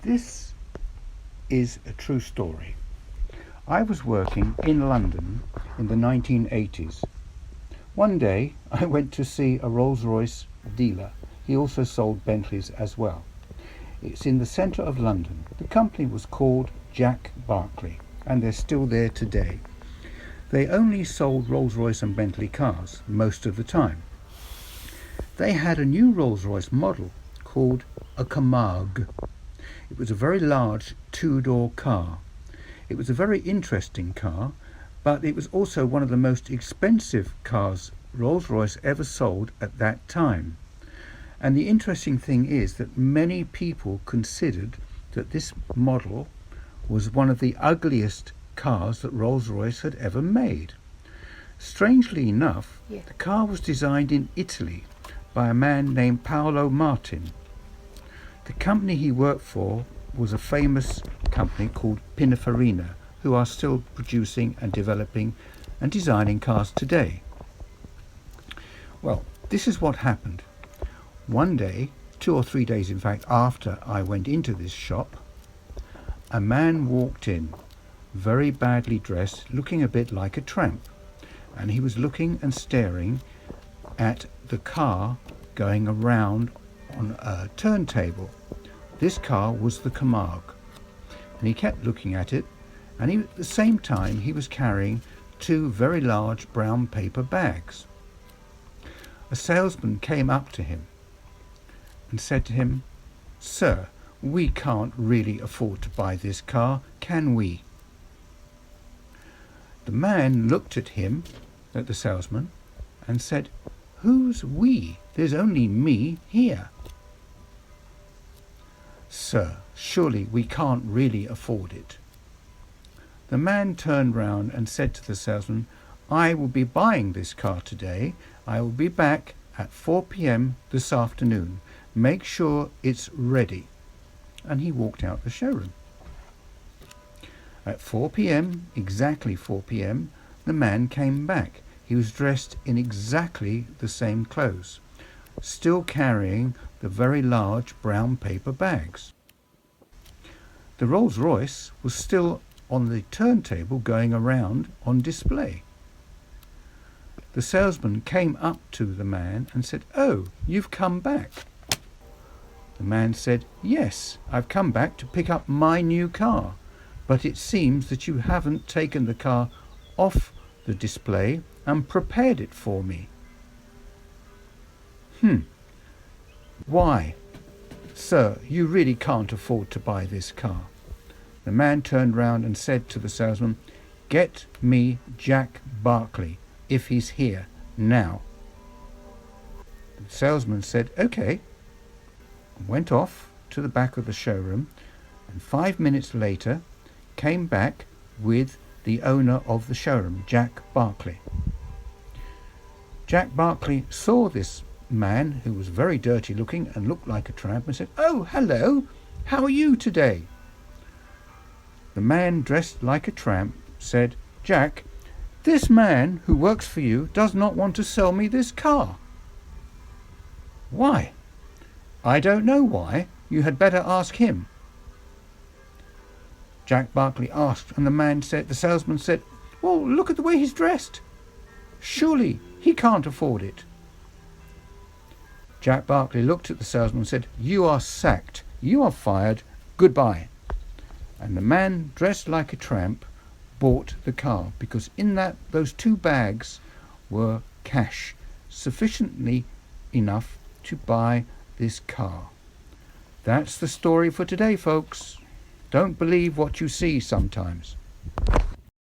This is a true story. I was working in London in the 1980s. One day I went to see a Rolls-Royce dealer. He also sold Bentleys as well. It's in the centre of London. The company was called Jack Barclay, and they're still there today. They only sold Rolls-Royce and Bentley cars most of the time. They had a new Rolls-Royce model called a Camargue. It was a very large two-door car. It was a very interesting car, but it was also one of the most expensive cars Rolls-Royce ever sold at that time. And the interesting thing is that many people considered that this model was one of the ugliest cars that Rolls-Royce had ever made. Strangely enough, the car was designed in Italy by a man named Paolo Martin. The company he worked for was a famous company called Pininfarina, who are still producing and developing and designing cars today. Well, this is what happened. One day, 2 or 3 days in fact, after I went into this shop, a man walked in, very badly dressed, looking a bit like a tramp, and he was looking and staring at the car going around on a turntable. This car was the Camargue, and he kept looking at it, and at the same time he was carrying 2 very large brown paper bags. A salesman came up to him and said to him, "Sir, we can't really afford to buy this car, can we?" The man looked at him, at the salesman, and said, "Who's we? There's only me here." "Sir, surely we can't really afford it." The man turned round and said to the salesman, "I will be buying this car today. I will be back at 4 p.m. this afternoon. Make sure it's ready." And he walked out the showroom. At 4 p.m., exactly 4 p.m., the man came back. He was dressed in exactly the same clothes, still carrying the very large brown paper bags. The Rolls-Royce was still on the turntable going around on display. The salesman came up to the man and said, "Oh, you've come back." The man said, "Yes, I've come back to pick up my new car, but it seems that you haven't taken the car off the display and prepared it for me." "Why? Sir, you really can't afford to buy this car." The man turned round and said to the salesman, "Get me Jack Barclay, if he's here, now." The salesman said, "Okay," and went off to the back of the showroom, and 5 minutes later came back with the owner of the showroom, Jack Barclay. Jack Barclay saw this man, who was very dirty looking and looked like a tramp, and said, "Oh, hello, how are you today?" The man, dressed like a tramp, said, "Jack, this man who works for you does not want to sell me this car." "Why?" "I don't know why. You had better ask him." Jack Barclay asked, and the salesman said, "Well, look at the way he's dressed. Surely he can't afford it." Jack Barclay looked at the salesman and said, "You are sacked. You are fired. Goodbye." And the man, dressed like a tramp, bought the car, because in those 2 bags were cash, sufficiently enough to buy this car. That's the story for today, folks. Don't believe what you see sometimes.